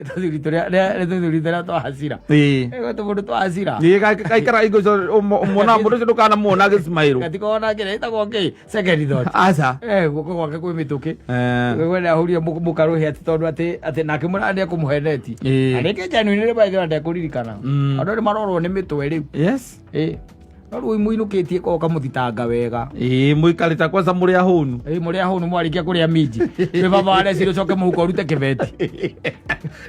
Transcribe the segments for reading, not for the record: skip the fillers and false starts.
Tuthuri to hasira. Ego to mudu to hasira. Kai kara igo so mona mudu so kana mona ge smile. Kati kona ke ta ko ke second thought. Asa. Goko ke ko mituke. We na huria mukaro he ati tondu ati nake mura ndi kumuheneti. Aneke janu ni ba ndo ndi kuririkana. Andu ni marorwo ni mitwe riu. Yes. Rĩu muinukitie ko kamuthitanga wega. Muikarita kwanza muri ahunu. Muri ahunu mwarikia kuria minji. We baba wale sio coke muhuko rute kibeti.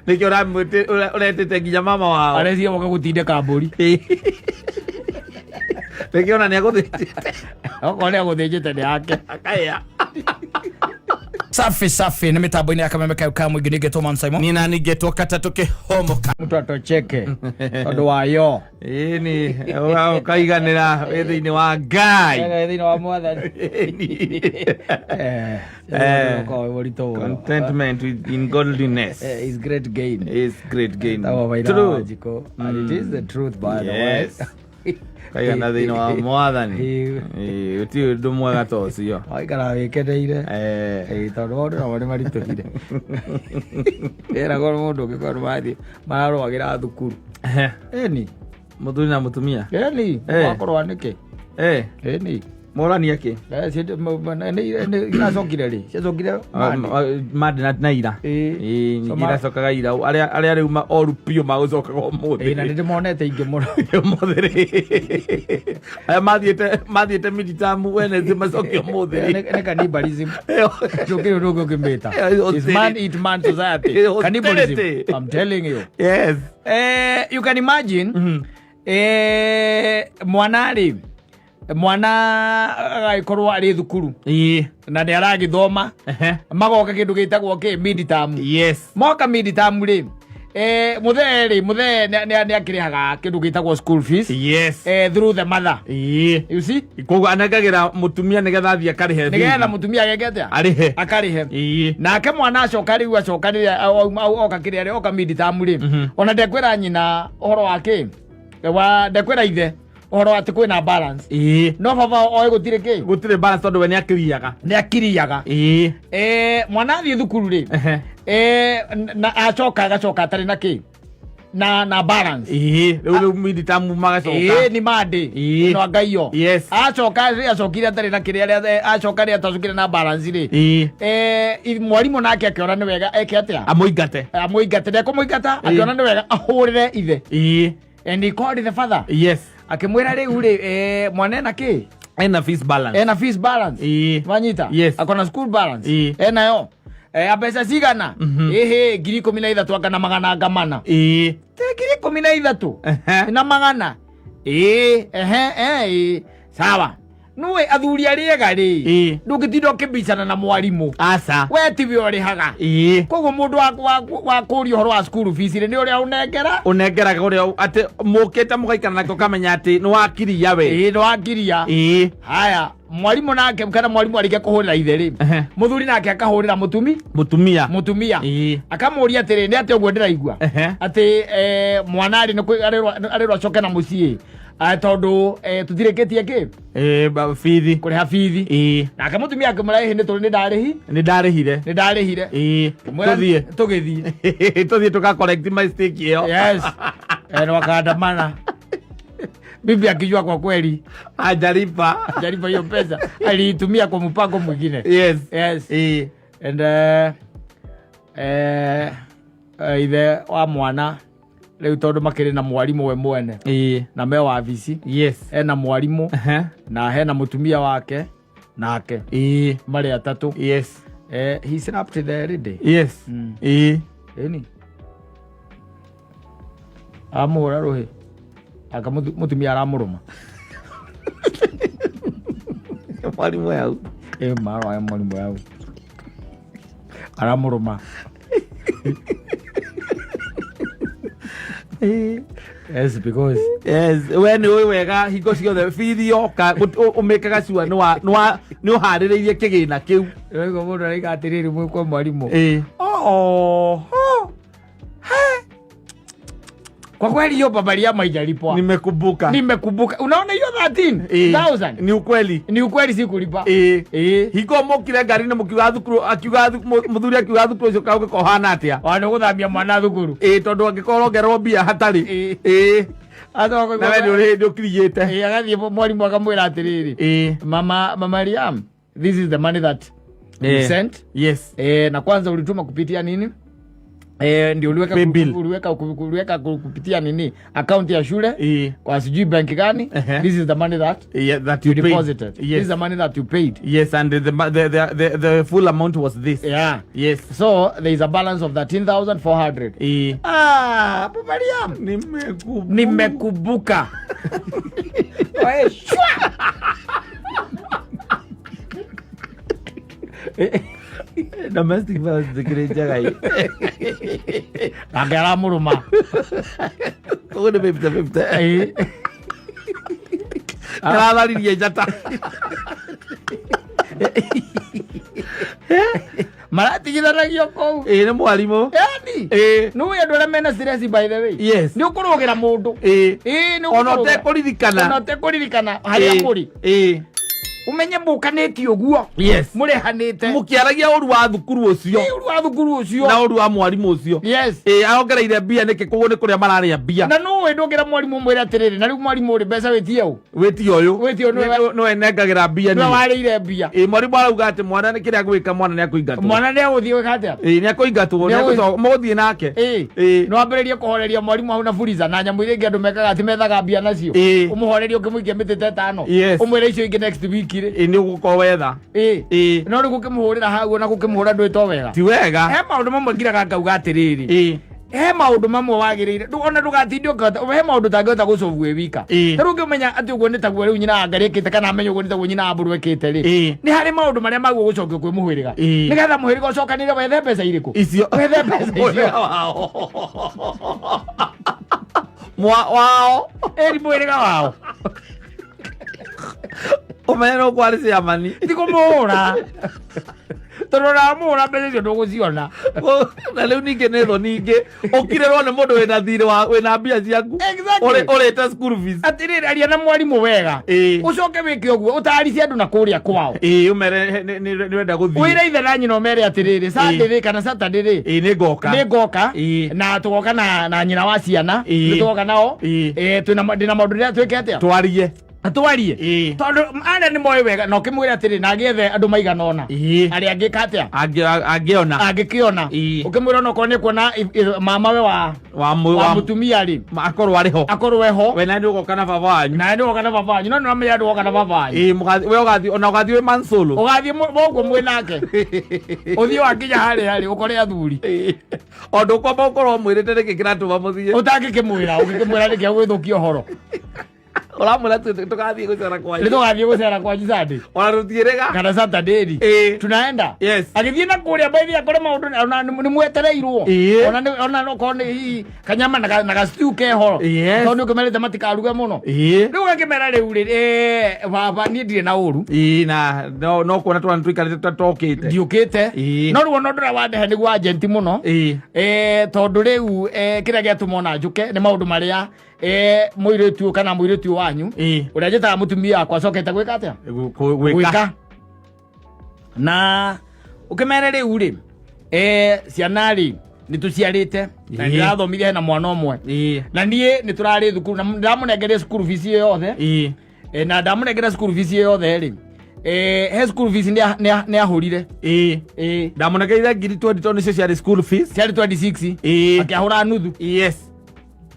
Nikio ramute uretete nginya mama wao. Arecia moka gutinde kamburi. Nikio na ni aguthite. Okone aguthite ni yake. Akaya. Safi na mitambo-ini ya KamemeFM mwingine geto Mansaimo. Nina ni geto Kata toke homo ka. Mtu atocheke. Tondu wayo. Ni kaiganira within wa Ngai. Within wa mwathani. Contentment in godliness is great gain. True. And it is the truth, by the way. Kaya na thina wa mwathani uti ndumwega tocio aikara wikereire tondu andu nao ni marituhire era goro mundu ngikora mathi mararwagira thukuru ni muthuri na mutumia ni wakorwa niki ni morani yake inacokire ri ciacokire madi na ira iracokaga ira aria riu oru pio magucokaga umuthi na ndimonete ingi muno aya mathiete miditamu wene macokio umuthi ne cannibalism cokire ndugu ngimita is man eat man society cannibalism. I'm telling you. Yes. You can imagine mwana agaikorwo ari thukuru na ni aragithoma magoka kindu gitagwo midterm. Yes. Moka midterm ri muthe ni akirihaga kindu gitagwo school fees. Yes. Through the mother. You see? Koguo anagagira mutumia nigetha thia karihe. Nigetha mutumia agegetia arihe akarihe. Na ke mwana acoka riu acoka ri oka kiria ri oka midterm ri ona ndekwira nyina uhoro wake wa ndekwira ithe uhoro ati kwina balance. No baba oe gutire balance tondu we ni akiriaga mwana thi thukuru ri na acoka atari na ki na balance riu miditamu magacoka ni mande no ngaio. Yes. acokire atari na kiria acoka ri atacukire na balance ri mwarimu nake akiona ni wega eke atia amuingate ndekumuingata akiona ni wega ahurire ithe and he called the father. Yes. Akimwira riu ri mwana ena ki ena fees balance wanyita. Yes. Akona school balance ena yo apesa cigana 13,000 akana magana ngamana 13,000 na magana sawa nuwe athuri ariega ri ndungitindo kibicana na mwarimu asa we tiwe orihaga koguo mundu wa kuria horo wa school fees ni uria unengera uria ati mukite mugaikana nako kamenya ati ni wakiria we ni wakiria haya mwarimu nake kana mwarimu arike kuhurira ithe ri muthuri nake akahurira mutumia akamuria atiri ni ati ogwo ndiraigua ati mwana ari arirwa coke na mucii tondu tutirikitie ki fithi kuriha fithi nake mutumia akimurahi ni turi ni ndarihire tuthie tuka collect mistake iyo. Yes. No akandamana bibi akijua kwa kweli ajaripa hiyo pesa aliitumia kwa mpango mwingine. Yes. And ithe wa mwana riu tondu makiri na mwarimu we mwene na me wa visi. Yes. Ena mwarimu na hena mutumia wake nake mari atatu. Yes. He snapped the ready. Yes. Eni amura rohe aka mutumia aramuruma mwarimu yau maro ya mwarimu yau aramuruma. Yes, because when we wega hingo ciothe video ka umekaga ciwa no haririirie kigina kiu rego mundu arika atiriri mwe kwa mwarimu Kwa kweli hiyo Mariam haijalipwa. Nimekumbuka. Unaona hiyo 13,000? Ni ukweli. Ni ukweli si kulipa. Hiko mokire ngari ni mukiuga thukuru akiuga muthuri akiuga thukuru ucio kauge kohana atia. Wana guthambia mwana thukuru. Tondu angikorwo ngerwo mbia hatari. Na wewe ndio ukiriyete. Agathie mwalimu akamwira atiriri. Mama Mariam, this is the money that you sent. Yes. Na kwanza ulituma kupitia nini? Ndio uliweka kupitia nini account ya shule kwa sijui bank gani. This is the money that you deposited. This is the money that you paid. Yes, and the full amount was this. Yes. So there is a balance of 13,400. Mariam, nimekumbuka. Domestic violence zikirejea gai. Agara muruma. Kone 50-50. Aratharirie njata. Maratigithanagia kou. Ni mwalimu. Yani. No we andå mena stress by the way. Yes. Ni ukurugira mundu. No ona te kuririkana. Haria muri. Umenye mukaneti uguo. Yes. Murehanite. Mukiaragia uru wa thukuru ucio. Uru wa thukuru ucio. Na uru wa mwalimu ucio. Yes. Aongereire mbia niki kugu ni kuria mararia mbia. Na no we ndongera mwalimu mwira atiriri na riu mwalimu uri mbeca witie u. Witie uyu. No enengagira mbia ni. No warire mbia. Mwalimu arauga ati mwana ni kiria gwika mwana ni akuingatwo. Mwana ni aguthie wika atia. Ni akuingatwo ni akuso muthie nake. No ambiririe kuhoreria mwalimu hau na furiza na nyamu iria andu mekaga ati methaga mbia nacio. Umuhoreria ukimuikia mitete 5. Umwire icio ingi next week ri. Ni guko wetha. No rigu kimuhurira hau na gukimuhura ndwito wega. Ti wega. He maundu mamwe ngiraga ngauga atiriri. He maundu mamwe wagirire. Ona ndugatindi ukata. He maundu tangihota gucovu wi wika. Riu ngimenya ati uguo nitaguo riu nyina ngarikite kana amenye uguo nitaguo nyina mburu ekite ri. Ni hari maundu maria maguo gucokio kwi muhiriga. Nigetha muhiriga ucokanire wethe mbeca iriku. Icio. Wethe mbeca icio. Wao. Eri muhiriga wao. Umenye no kwari cia mani. Tikumuhura. Torora muhura mbeca icio nduguciona. Na riu ningi netho ningi ukirerwo ni mundu wina thiri wina mbia ciaku. Urite school fees. Atiriri aria na mwalimu wega. Ucoke wike uguo utaricie andu na kuria kwao. Umere ni wenda guthii. Wira ithe na nyina umere atiriri Sunday kana Saturday ri. Ni ngoka. Na tugoka na nyina wa ciana. Ni tugoka nao. Twina maundu ria twike atia. Atwarie. Tondu ana ni moyo wega no kimwira atiri na giethe andu maigana ona. Ari angika atia? Angikiona. Ukimwira no kone kuona mama we wa mutumia ri. Akorwo eho. We na ndu goka na baba wanyu. No no me andu goka na baba wanyu. We ugathi we mansolo. Ugathi bogo mwinake. Uthi wakinya hari ukore athuri. Ondu kwamba ukorwo mwirite riki kiratu muthie. Utangikimwira riki gwithukio horo. Olamula tukathie gucera kwanyu. Tukathie gucera kwanyu Sunday. Ona rutierega kana Saturday. Tunaenda. Yes. Agithie na kuria baadhi akore maundu ni mwetereirwo. Ona no kone hi kanyama na ga stew ke horo. Tondu kumerete matikaruga muno. Riu ngakimera riu ri baba ni ndire na uru. Na no kuona twana tuikarite tutokite. Ndiukite. No riu no ndura wandehe ni gwa agent muno. Tondu riu kiria giatumona njuke ni maundu maria muiritu kana muiritu wanyu uria njitaga mutumia akwa cokete gwika atia gwika na ukimere riu ri ciana ri nituciarite na ndirathomithia na mwana umwe na nie niturari thukuru na ndamunengere school fees yothe na ndamunengere school fees yothe ri he school fees ni ahurire ndamunegeire ngiri 20 cio ciari school fees ciari 26 akiahura nuthu. Yes.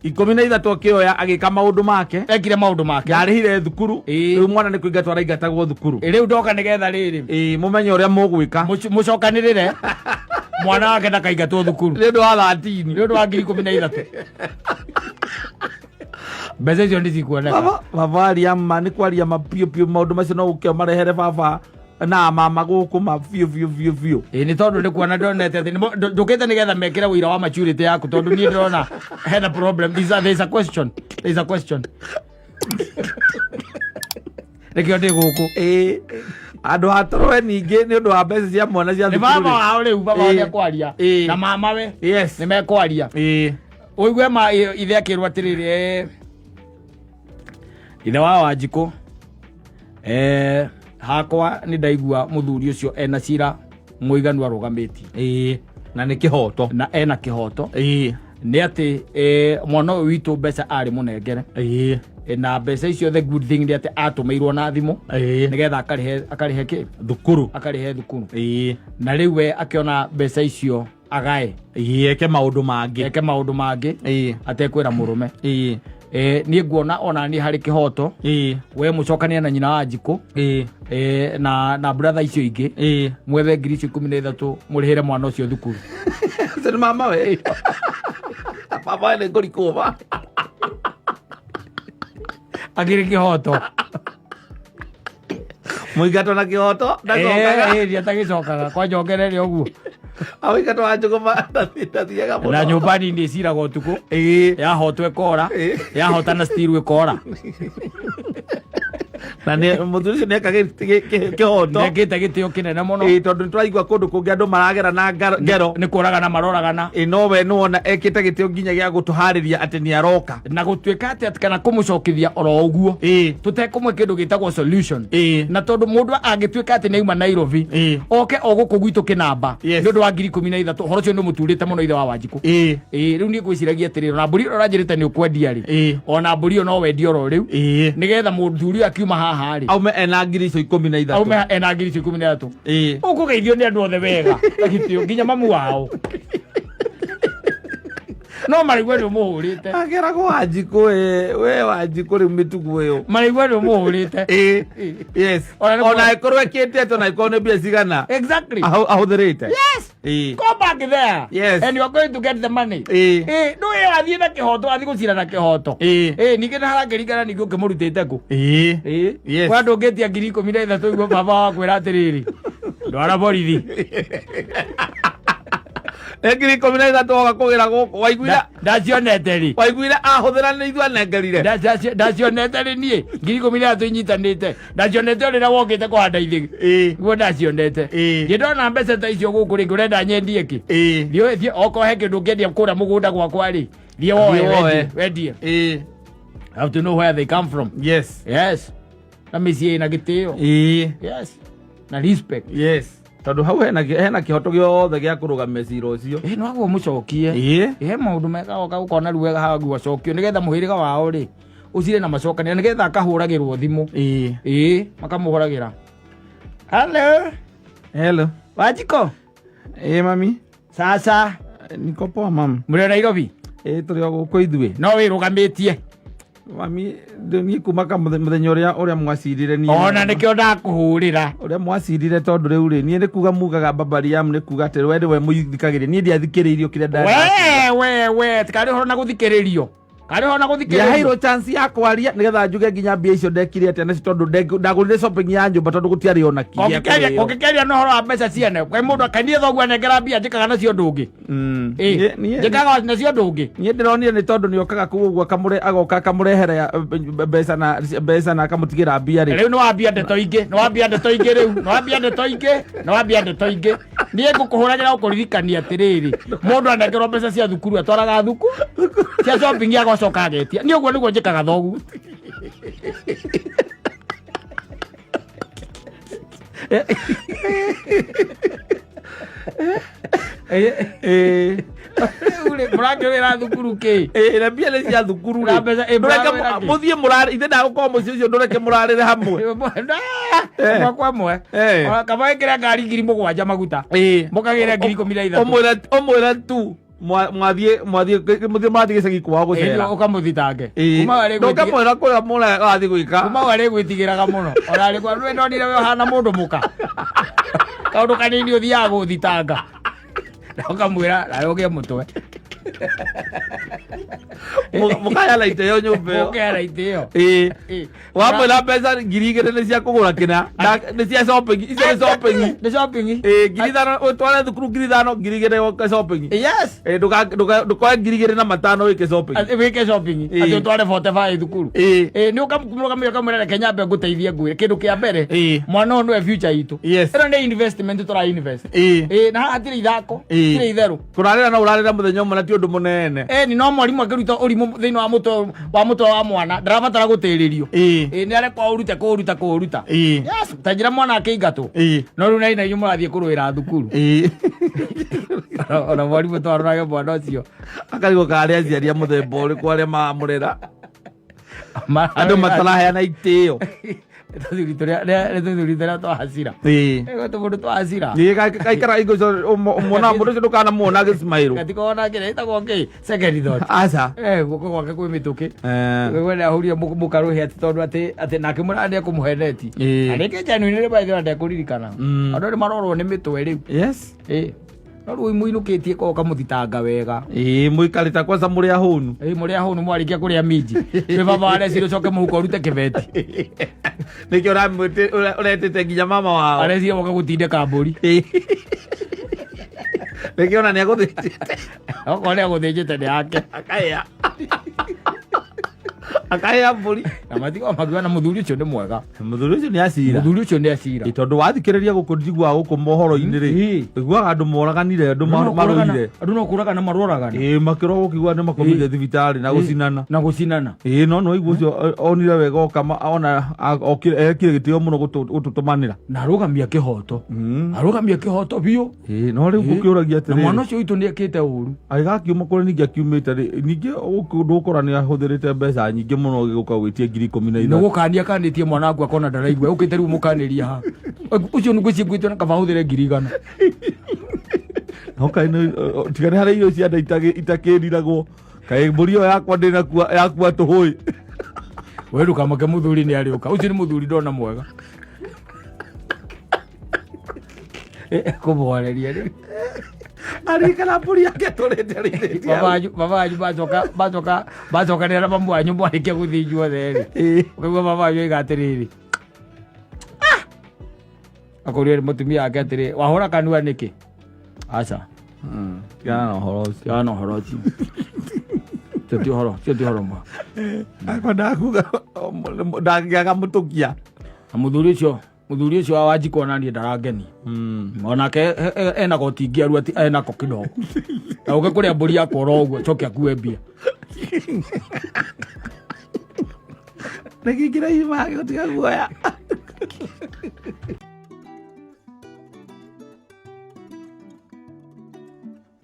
13 akioya agika maundu make ekire maundu make yarihire thukuru riu mwana ni kuingatwa araingatagwo thukuru riu ndoka nigetha riri mumenye uria mugwika mucokanirire mwana wake ndakaingatwo thukuru ni ndu wa 13 ni ndu wa 13 mbeca icio ndicikuoneka baba aria ma ni kwaria mapiopio maundu macio no ukio marehere baba na mama guku mafio ni tondu ni kuona ndonete ndukite nigetha mekire wira wa maturity yaku tondu ni ndona had a problem. There is a question rekio ndi guku andu hatorwe ningi ni undu wa mbeca cia mwana cia thukuru ni baba wao riu baba wao kwaria na mama we yes ni mekwaria Oigwe ma ithe akirwa atiriri ithe wa Wanjikũ hakwa ni ndaigua muthuri ucio ena cira muiganu arugamiti na ni kihoto na ena kihoto ni ati mwana witu mbeca ari munengere na mbeca icio the good thing ni ati atumirwo na thimu nigetha akarihe ki thukuru na riu we akiona mbeca icio agae eke maundu mangi atekwira murume ni nguona ona ni hari kihoto we mucokania na nyina wa Wanjikũ na brother icio ingi mwethe 13 murihire mwana ucio thukuru tena mama we baba ni ngorikoma agire kihoto muigato na kihoto ndacokaga ndiatagicokaga kwa njongerere uguo awika to Wanjikũ ndathiaga muno na nyumba ni ciraga utuku yahotwe kora yahotana stiru ikora na ni muthuri ucio neka kihoto nekite gitio kinene muno tondu twaigua kundu kungi andu maragera na ngero ni kuragana maroragana no we nuona ekite gitio nginya gia gutuhariria ati ni aroka na gutwika ati kana kumucokithia oro uguo tutekumwe kindu gitagwo solution na tondu mundu angitwika ati neuma Nairobi oke oguku gwitu kinamba ndu wa 13 horo cio ni muturite muno ithe wa Wanjikũ riu ni gwiciragia ati na mburi uranjirite ni ukwendia ri ona mburi no wendia oro riu nigetha muthuri akiuma haha ri aume ena 13 aume ena 13 ukugeithio ni andu othe wega gitio nginya mamu wao no marigwe ni muhurite agera kwa Wanjikũ we Wanjikũ ri mitugu yo marigwe ni muhurite yes ona ikorwe ekite to na ikone bia cigana exactly ahutherite yes go back there yes and you are going to get the money no ye athie na kihoto athie gucira na kihoto ninge na harangirikana ninge ukimurutite ku yes kwa ndungetia 13 igwo baba wa kwira atiriri ndwara borithi ekiri komina toga kugira guku waiguira ndacionete ri waiguira ahuthira ni ithua nengerire ndacionete ri nie 13 inyitanite ndacionete ri na wokite kuhanda ithigi guo ndacionete ngidona mbeca ta icio guku ri ngurenda nyendie ki thie okohe kindu ngendia kura mugunda gwakwa ri thie woe wendie have to know where they come from yes na micie na gitio yes na respect tondu hau hena kihoto giothe gia kurugamia cira ucio no aguo mucokie maundu mega oka ukona ruwega hagu wacokio nigetha muhiriga wao ri ucire na macokania nigetha akahuragirwo thimu makamuhuragira hello Wanjikũ mami sasa niko poa mam muri Nairobi turi guku ithuĩ no wirugamitie mami ni kumaka muthenya uria mwacirire ni ona nikio ndakuhurira uria mwacirire tondu riu ri ni kuga mugaga babariam ni kuga ati we muithikagire ni ndiathikiririo kire ndari we tikari horo na guthikiririo ya hairo chance ya kwaria nigetha njuge nginya mbia icio ndekire ati na tondu ndagurire shopping ya nyumba tondu gutiari ona kia okekeria no horo wa mbeca ciene kwa mundu akanie thogu negera mbia njikaga nacio ndungi njikaga nacio ndungi ni ndironire ni tondu ni okaga kuguo kamure agoka kamurehera mbeca na akamutigira mbia ri riu no wambia ndeto ingi riu no wambia ndeto ingi nie ngukuhuragira ukuririkania atiriri mundu anegerwo mbeca cia thukuru atwaraga thukuru cia shopping ya gocoka getia ni uguo niguo njikaga thogu ule murake wera thukuru ki na mbia ni cia thukuru ri muthie murare ithe ndagukorwo muci ucio ndureke murarire hamwe Wakwa mwe kama ikira ngari 7,000 maguta mukagire 13,000 omwira tu mwathie gicagi kwao gucera ukamuthitange kuma wari ndokamwira kuria muna gathi gwika kuma wari gwitigiraga muno orari kwa rwe ndonire we hana mundu muka kaundu kanini uthiaga guthitanga ndokamwira rayoge mutwe mukaya la iteo nyumba mukaya la iteo wamwira mbeca 2,000 ni cia kugura kina ni cia shopping icio ni shopping 5,000 utware thukuru 5,000 2,000 ka shopping yes ndukoe 2,500 wike shopping ati utware 45 thukuru ni ukamkumura kamwira Kenya mbe nguteithie ngwire kindu kia mbere mwana no future itu ino ni investment tura invest na hatire ithako tire itheru kurarira na urarira muthenya umwe undu munene ni no mwalimu akiruta urimu thini wa muto wa mwana ndarabatara gutiririo ni are kwa uruta yes tajira mwana akeingatwo no ru nai nai murathie kuruira thukuru ona mwalimu twarorage mwana ucio akarigo kare aciaria muthemba uri kware mamurera andu mataraheana itio tuthuritoria twa hasira tundu twa hasira kaikara igo mona mundu ucio ndukana muona agismairo gatikona kire itagwo ngi second thought aca guko gwake kwi mituki wena ahuria mukaruhi ati tondu ati nake murande kumuheneti areke januinire baithe ande kuririkana andu ni marorwo ni mitwe riu yes no rui muinukitie ko kamuthitanga wega muikarita kwanza muria hunu muria hunu mwarikia kuria miji we baba wale sio coke muhuko rute kibeti nikio uretete nginya mama wao arecia woka gutinde kamburi nikio na ni aguthite okole aguthinjite ni yake akaya mburi amatigo magiwa na muthuri ucio ni mwega muthuri ucio ni acira itondu wathikiriria gukunjigwa guku mohoro-ini ri igwa andu moraganire andu marorire andu no kuraga na maroragana makiro gukigwa ni makomire thibitari na gucinana no igwa ucio onire wega okama ona ekire gitio muno gututumanira na arugamia kihoto biu no ri gukiuragia atiri mwana ucio itu ni ekite uru aigakiuma kuri ningi akiumite ri ningi ukudukora ni ahuthirite mbeca nyingi muno giguka gwitie 10,000 no gukania kanitie mwana wangu akona ndaraigwa ukite riu mukaniria ha ucio ni gwicii gwitwo na kabahuthire 100 okay no tigane hari irio cia itakiriragwo kai murio yakwa ndina yakua tuhui weruka make muthuri ni ariuka ucio ni muthuri ndona mwega kuboreria ri arikana mburi yake turite rite babanyu bacoka nera mamu wanyu mwarikia guthinjwo theri ukigua babanyu igatiriri akuria mutumia wake atiri wahura kanua niki aca yana horo ucio cio horo ma akwenda kuga ndagiaga mutukia muthuri ucio wa Wanjiko nanie ndarangeni onake ena gotingiaru ati ena ko kidogo na uge kuria mburi yakora uguo coke akue mbia negigira ima gotiga guoya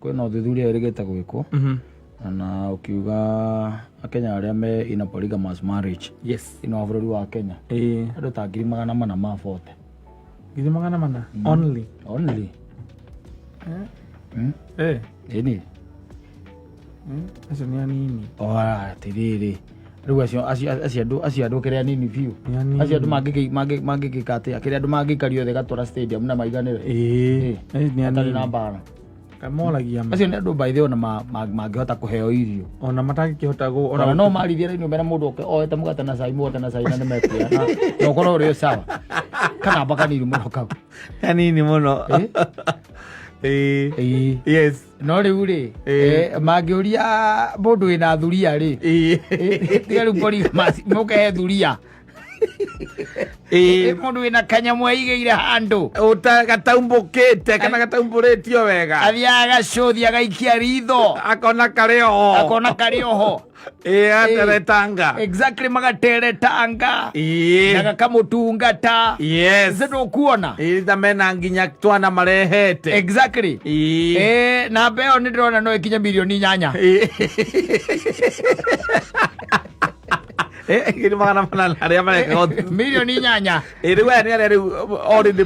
kwena uthuthuria erigite gwikwo na ukiuga Akenya aria me in a polygamous marriage ino bururi wa Kenya andu ta 400 mafote 400 only ini acio ni anini tiriri riu acio andu kiria nini biu acio andu mangikikate akiria andu mangikario the gatora stadium na maiganire ni atari na mbara kamoragia acio ni andu by the ona mangihota kuheo irio ona matangikihota ona no marithia ri nyumba na mundu oete mugate na cai na ni mekuya no korwo uri sawa kana baka ni muno kau anini muno yes no riu ri mangiuria mundu wina thuria ri tiga riu polygamous mukehe thuria mundu wina kanyamu aigeire handu gataumbukite kana gataumburitio wega athiaga gacuthi agaikia ritho akona kari oho ateretanga exactly magateretanga na gakamutungata zindo kuona itha mena nginya twana marehete exactly na beo ni ndona no ikinya milioni 8 Kini magana aria mareka milioni 8 riu ni aria riu already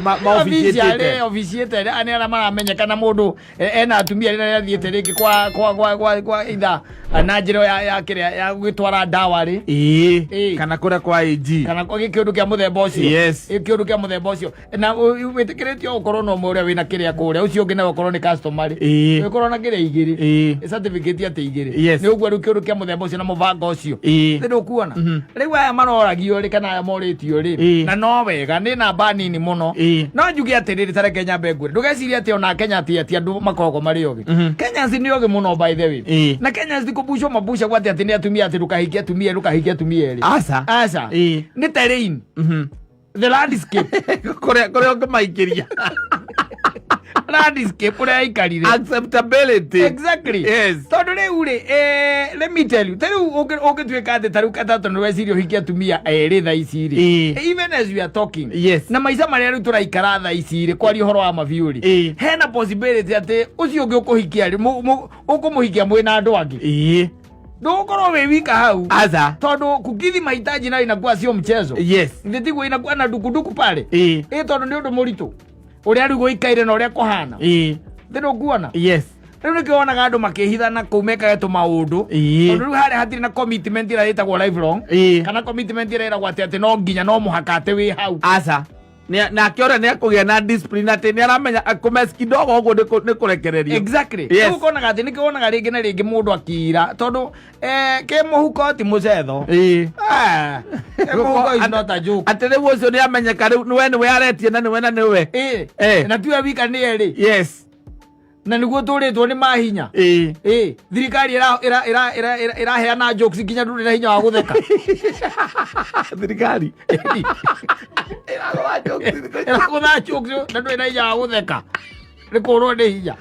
officiate ani aria maramenyekana mundu ena atumia rina thiete ringi kwa itha na njiro ya kiria ya gwitwara ndawa ri kana kuria kwa AG kana kwa kiundu kia muthemba ucio kiundu kia muthemba ucio na witikiritio ukorwo no muria wina kiria kuria ucio ungi na ukorwo ni customer ri ukorwo na kiria igiri certificate ati igiri ni uguo kiundu kia muthemba ucio na mubanga ucio ndu kuona riu aya maroragio ri kana aya moritio ri na no wega ni namba nini muno no njuge atiriri tare Kenya mbengure ndugeciria ati ona Kenya ati andu makogo mari ogi Kenya si ni ogi muno by the way na Kenya si kubusho mabusha gwati ati ni atumia ati rukahikia tumia ri asa ni terrain the landscape kuria ngimaikiria landscape uria ikarire acceptability exactly yes tondu riu ri let me tell you tariu ungituika ati tariu Kata no weciria hikia tumia eri tha ici ri even as we are talking yes na maica maria riu turaikara tha ici ri kwari horo wa mabiu ri hena possibility ati ucio ungi ukuhikia ri ukumuhikia mwina andu angi ndugorwo wi wika hau aza tondu kukithi mahitaji nayo inakuwa sio mchezo yes ndithigwo inakuwa na dukuduku pale tondu ni undu muritu uria riu guikaire na uria kuhana ndino kuona yes riu nikiwonaga andu makihithana kuu mekaga tu maundu tondu riu haria hatiri na commitment ira itagwo lifelong kana commitment ira iragwo ati no nginya no muhaka ati wi hau aza na kiora ni akugia na discipline ati ni aramenya kumes kidogo uguo ni kurekereria exactly ukonaga ati nikiwonaga ringi na ringi mundu akira tondu ke muhuko ti mucetho ke muhuko is not a joke ati riu ucio ni amenyeka riu niwe aretie na niwe na tuwe wika ni eri yes na niguo turitwo ni mahinya thirikari iraheana jokes nginya nduri na hinya wa gutheka thirikari iragutha jokes na nduri na hinya wa gutheka rikurwo ni hinya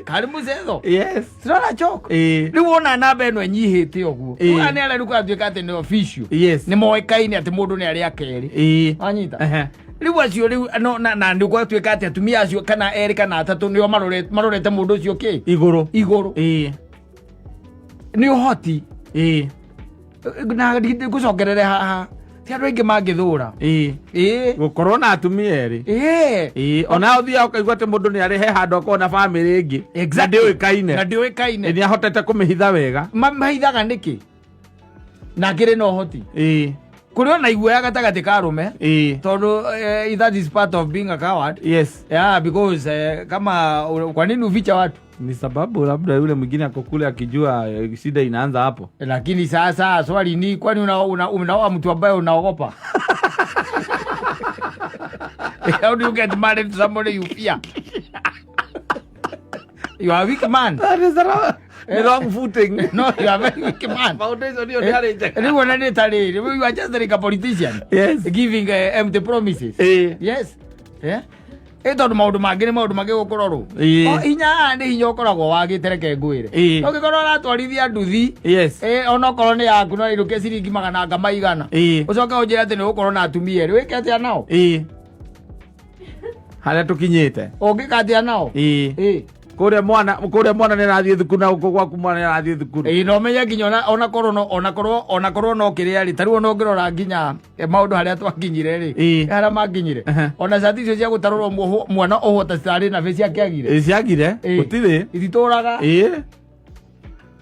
kari mucetho yes sirona joke riu wona namba eno enyihite uguo ni ala riu kwatuika ati ni official yes ni moikaine ati mundu ni ari akeri anyita riu acio riu na ndio gwatuika ati atumia acio kana eri kana atatu nio marorete mundu ucio ki iguru ni uhoti na gucokerere haha ti andu aingi mangithura gukorwo na atumia eri ona uthia ukaigua ati mundu ni ari he handu akona family ingi na ndiuikaine ni ahotete kumihitha wega mahithaga niki na ngiri no hoti kuri ona iguoya gatagati ka arume tondu that is part of being a coward yes because kama kwa nini uficha watu ni sababu labda yule mwingine akokule akijua shida inaanza hapo lakini sasa swali ni kwani unaoa mtu ambaye unaogopa how do you get married to somebody you fear you are a weak man that is the wrong footing no you are very weak man foundation you are reject you are just like a politician yes giving empty promises yes tondu maundu mangi ni maundu mangi gukororwo hinya ni hinya ukoragwo wagitereke ngwire ugikorwo uratwarithia nduthi ona okorwo ni yaku no iruke ciringi 100 ucoke unjire ati ni ukorwo na atumia eri wike atia nao haria tukinyite ungika atia nao kuria mwana ni rathie thukuru na uko gwaku mwana ni rathie thukuru no menye nginya ona korwo no kiria ri tariu no ngirora nginya maundu haria twakinyire ri haria manginyire ona cati icio cia gutarorwo mwana ohota stari na face ciagire gutire itituraga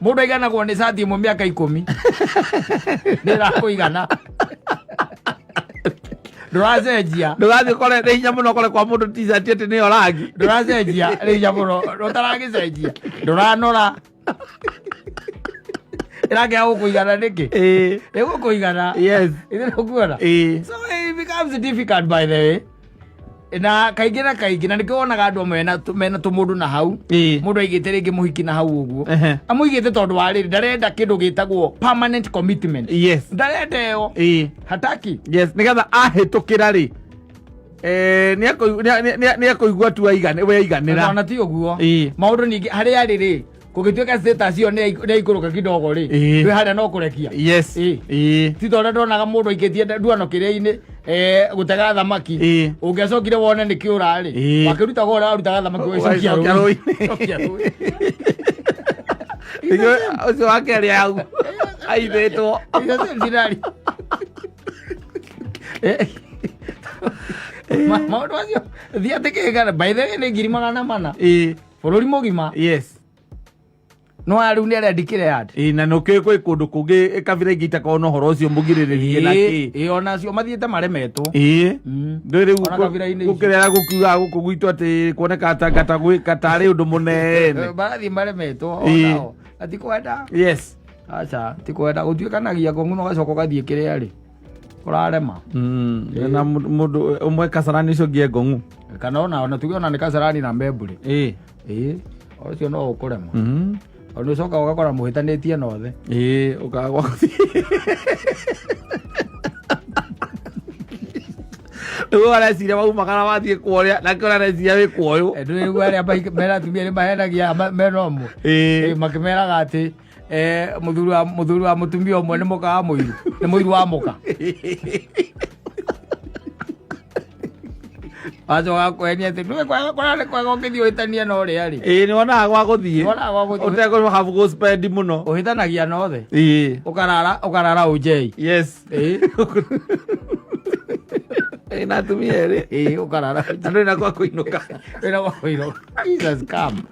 mundu aiganagwo ni cati imwe miaka 10 ndirakuigana nduracenjia ndugathi kore ni hinya muno kore kwa mundu t-shirt ati ni orangi nduracenjia ni hinya muno rutaragicenjia nduranora iragea gukuigana niki igukuigana yes ithikuona so it becomes difficult by the way na kaingi na nikiwonaga andu mena tumundu na hau mundu aigite ringi muhiki na hau uguo amuigite tondu wa riri ndarenda kindu gitagwo permanent commitment yes ndarenda yo hataki yes nigetha ahitukira ri ni akuigua tu aiganira ona ti uguo maundu ningi haria riri kugituika status yo ni ikuruka kidogo ri wi haria no kurekia yes ti tondu ndonaga mundu aikitie nduano kiria-ini gutega thamaki ungecokire wone ni kiura ri wakiruta gora arutaga thamaki wicokia rui ucio wake ari au aithitwo maundu acio thia tikigana by the way ni 400 bururi mugima yes no ariu ni arendikire yandi na no kwe kundu kungi kabira ingita ko no horo ucio mugiriririe na ki ona cio mathiete maremetwo ndiri gukirera gukiuga guku gwitu ati kuoneka Kata gwikata ri undu munene barathi maremetwo onao atikwenda yes acha tikwenda gutuikanagia kongu no gacoka gathie kiria ri kurarema na mundu umwe kasarani icio ngie ngongu kana ona tugiona ni kasarani na mbemburi ucio no ukurema onu coka ugakora muhitanitie nothe ukagwa Riu areciria mauma kana wathie kuoria na kĩona areciria wĩ kuoyo. Riu arĩa mena atumia nĩ mahenagia menomo. Makĩmeraga atĩ mũthuri wa mũtumia ũmwe nĩ mũka wa mũiru, nĩ mũiru wa mũka. Wacoka kwenia atĩ nĩ kwega ũkĩthiĩ ũhĩtania na ũrĩa rĩ. Nĩ wonaga gwa gũthiĩ ũtekũhabu gũspendi mũno. Ũhĩtanagia na othe ũkarara ũnjei. Yes. Na atumia erĩ ũkarara andũ wĩna gwa kũinũka. Wĩna gwa kũinũka. Jesus come.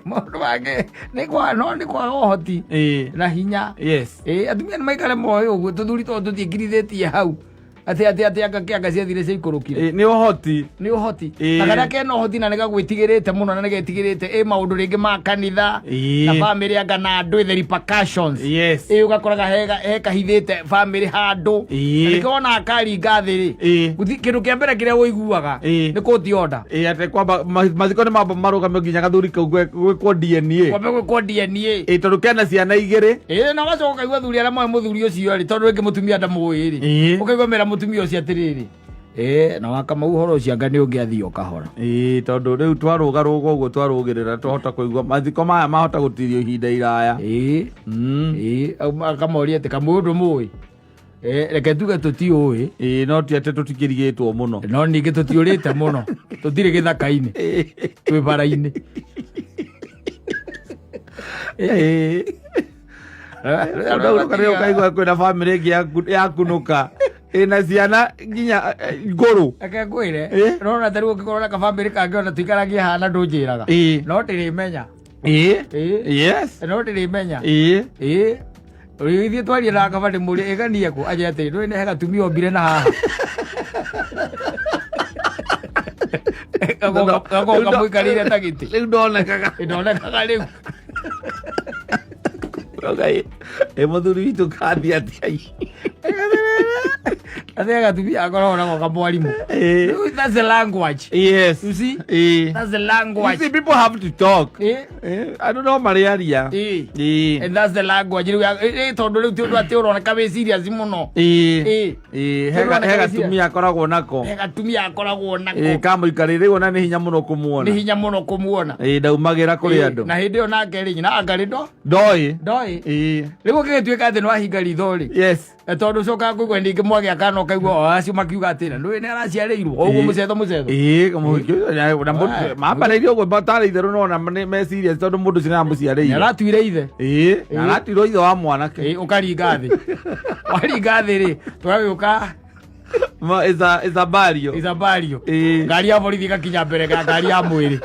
Maũndũ make nĩ kwaga ũhoti na hinya. Atumia nĩ maikare moĩ ũguo tũthuri tondũ tũtiĩkirithĩtie hau atĩ anga ciathire ciaikũrũkire. Nĩ ũhoti na karĩa kena ũhoti na nĩgagwĩtigĩrĩte mũno na nĩgetigĩrĩte maũndũ rĩngĩ ma kanitha na bamĩrĩ anga na andũ the repercussions. Ũgakoraga hekahithĩte bamĩrĩ handũ nĩkĩo wona akaringa thĩ rĩ kĩndũ kĩa mbere kĩrĩa ũiguaga nĩ court order. Atĩ kwamba mathiko nĩ mamba marũgamio nginya gathuri kau gwĩkwo DNA. Kwambe gwĩkwo DNA. Tondũ kena ciana igĩrĩ. Na ũgacoka ũkaigua thuri arĩa moe mũthuri ũcio rĩ tondũ rĩngĩ mũtumia ndamũĩ rĩ ũkaigua mera mũtumia ũcio atĩrĩrĩ na wakama ũhoro ũcio anga nĩ ũngĩathiĩ ũkahora. Tondũ rĩu twarũgarũga ũguo twarũgĩrĩra twahota kũigua mathiko maya mahota gũtirio ihinda iraya. Akamoria atĩ kamũndũ mũĩ reke tuge tũtiũĩ. No ti atĩ tũtikĩrigĩtwo mũno, no ningĩ tũtiũrĩte mũno, tũtirĩ gĩthaka-inĩ, twĩ bara-inĩ. Ũkaigua kwĩna bamĩrĩ ĩngĩ yakunũka ĩna ciana nginya ngũrũ. Reke ngwĩre nona ta rĩu ũngĩkorwo na kabamĩrĩ kangĩ ona tũikaragie hana ndũnjĩraga no ndĩrĩmenya. No ndĩrĩmenya. Rĩu ithiĩ twarie na kaba ndĩmũrie ĩganie kũ aje atĩ ndũĩ nĩ he gatumia ombire na haha. Gagoka mũikarĩire ta gĩtĩ. Rĩu ndonekaga rĩu. Mũthuri witũ kathi atĩa. Atĩa gatumia akoragwo nako kamwarimu. That's the language. Yes. You see? That's the language. You see, people have to talk. I don't know mariaria. And that's the language. Tondũ rĩu ti ũndũ atĩ ũroneka wĩ serious mũno. He gatumia akoragwo nako. Kamũikarĩre ona nĩ hinya mũno kũmuona. Ndaumagĩra kũrĩ andũ. Na hĩndĩ ĩyo nake rĩ nyina angarĩ ndoĩ. Rĩu gũgĩtuĩka atĩ nĩ wahinga ritho rĩ. Yes. Tondũ coka kũigua ningĩ mwagĩa kana ũkaigua acio makiuga atĩra ndũĩ nĩ araciarĩirwo ũguo mũcetho. Mambarĩirie ũguo matarĩ itherũ nona me serious tondũ mũndũ ũcio nĩaramũciarĩire. Nĩaratuire ithe. Aratuirwo ithe wa mwanake. Ũkaringa thĩ. Waringa thĩ rĩ tũgagĩũka is a barrio. Ngari ya borithi gakinya mbere ga ngari ya mwĩrĩ.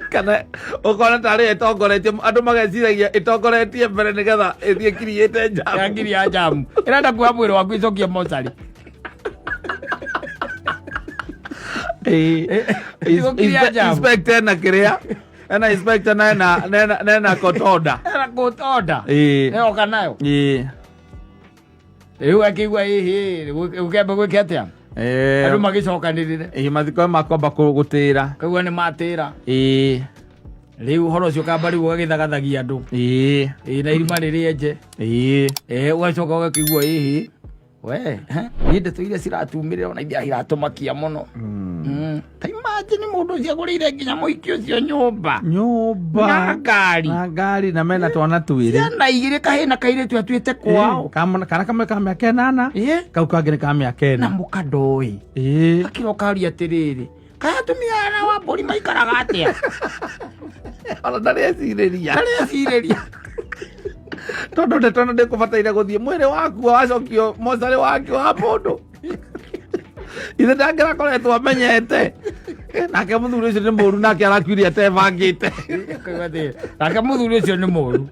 Kana ũkona tarĩ ĩtongoretie andũ mageciragia ĩtongoretie mbere nĩgetha ĩthiĩ kiriyĩte njamu. Ngiri ya njamu ĩrenda kuoya mwĩrĩ waku ĩcokie mocarĩ. Inspector na kĩrĩa ena inspector na court order. Nĩoka nayo. Rĩu akĩigua ũkĩamba gwĩka atĩa andũ magĩcokanĩrĩre. Mathiko makwamba gũtĩra. Kaigua nĩ matĩra. Rĩu ũhoro ũcio kamba rĩu ũgagĩthagathagia andũ. Na irima rĩrĩenje. Ũgacoka ũgakĩigua niĩ ndeto iria ciratumĩrĩra ona iria iratũmakia mũno. Ta imagine mũndũ ũcio agũrĩire nginya mũhiki ũcio nyũmba na ngari na mena twana twĩrĩ. Ciana igĩrĩ kahĩ na kairĩtu atuĩte kwao. Kana kamwe ka mĩaka 8 kau kangĩ nĩ ka mĩaka 4 na mũka ndoĩ. Akĩroka aria atĩrĩrĩ kaya atumia na wa mbũri maikaraga atĩa. Ona ndarĩecirĩria. Tondũ ndeto ĩno ndĩkũbataire gũthiĩ mwĩrĩ waku wacokio mocarĩ wake wa mũndũ. Ithe ndangĩrakoretwo amenyete. Nake mũthuri ũcio nĩ mũũru nake arakuire atebangĩte. Nake mũthuri ũcio nĩ mũũru.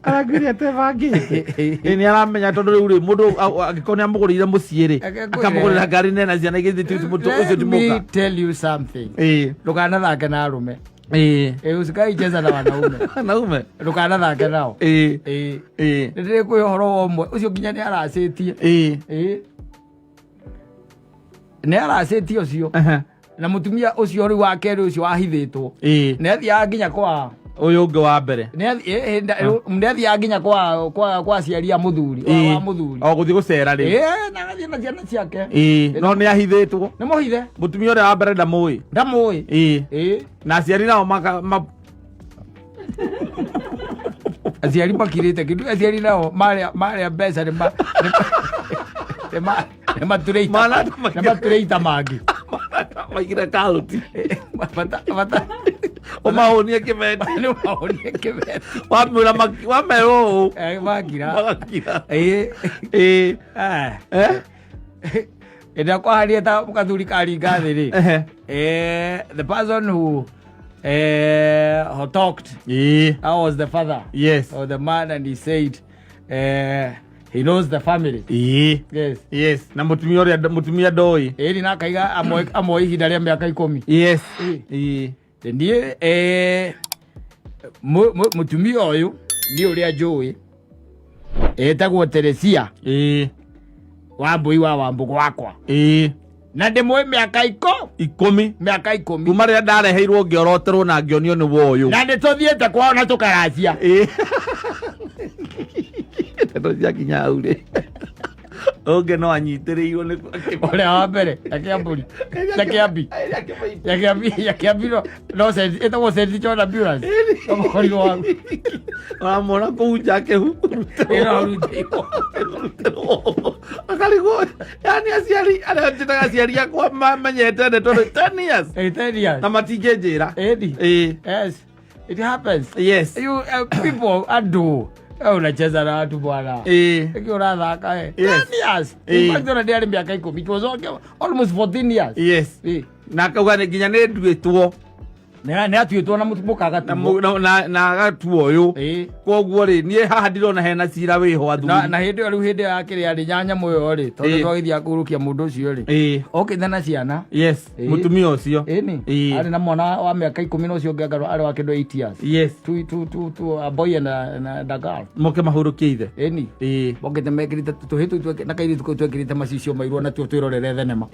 Arakuire atebangĩte. Nĩ aramenya tondũ rĩu rĩ mũndũ angĩkorwo nĩ amũgũrĩire mũciĩ rĩ akamũgũrĩra ngari nena ciana igĩthĩ mũndũ ũcio ti mũka. Let me tell you something. Ndũkanathake na arũme. Usikaicheza na wanaume. Ndũkanathake nao. Nĩ kwĩ ũhoro ũmwe ũcio nginya nĩ aracĩtie. Nĩ aracĩtie ũcio. Na mũtumia ũcio rĩu wa kerĩ ũcio wahithĩtwo. Nĩ athiaga nginya kwa uyu ungi wa mbere mndethi aginya kwa ciaria muthuri wa muthuri o guthi gucera ri na gathi na ciana ciake no ni ahithitwo ni muhithe mutumia uria wa mbere ndamui na aciari nao aciari makirite kindu aciari nao maria mbeca ni matureita mangi maigira kauti bata umahonie kibeti wamwira wamero magira enda kwaharia ta mukathuri karinga thi ri the person who talked that was the father of the man, and he said he knows the family. Yes. Na mutumia doi ni nakaiga amwe ihinda ria miaka 10. Ndie mutumia uyu ni uria njui etagwo Teresia Wambui wa Wambugu wakwa na ndimwe miaka 10 kuma ria ndareheirwo ngioroterwo na ngionio ni woyu na ndituthiete kwao na tukaracia ndo cia kinya uri oge no anyitiriirwo ni ole wa mbere yakiambi no sense ito was sense chona ambulance kama kholi wangu mona kuja ke hu era urutiko akaligo yani anataka asiari yako manyete ne to 10 years 10 years na matingenjira yes it happens. Yes, you people ado unacheza na watu bwana ikiwa unathaka 10 years mpaka ndio miaka 10 it was almost 14 years. Yes, na kauga nginya ne nduitwo ne atuitwo na mukaga na agatuo uyu koguo ri nie haha ndirona hena cira wiho athuri na hindi riu hindi ya kiri ari nyanya moyo ri tondu twagithia kurukia mundu ucio ri okithana ciana. Yes, mutumia ucio ari na mwana wa miaka 10 no ucio ngagaro ari wa kindu 8 years. Yes, tu a boy and a girl moke mahurukiithe moke temekirite tuhitu na kairitu twekirite macicio mairwo na tu twirorere thenema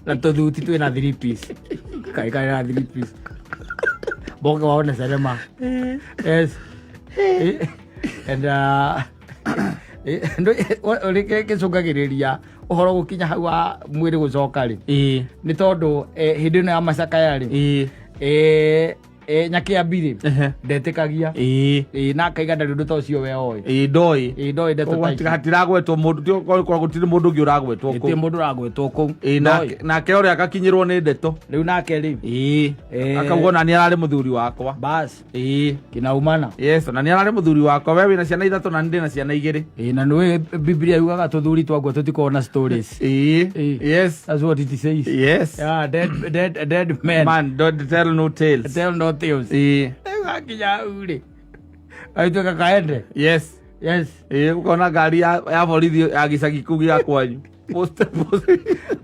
na tuthuti twina 3 piece kai na 3 piece boga waona salama. Yes, and ndo oleke kicungagiriria uhoro gukinya hau wa mwiri gucoka ri ni tondu hindi no ya macaka yari nyakiambire ndetikagia na kaiga ndarundu to cio we oi ndoi ndeto hatiragwetwo mundu tio kwa gutiri mundu ngi uragwetwo ko mundu uragwetwo ko na ke ori akakinyirwo ni ndeto riu nake ri akauga na ni arari muthuri wakwa bas kinaumana. Yes, na ni arari muthuri wakwa we wina ciana 3 na ndi na ciana 2 na nwe Biblia yugaga tuthuri twagwo tutikona stories. Yes, that's what it says. Yes, dead man don't tell no tales. Teos akija ule aitwa kakaende. Yes, ukona gari ya borithi ya gicagi kugia kwanyu post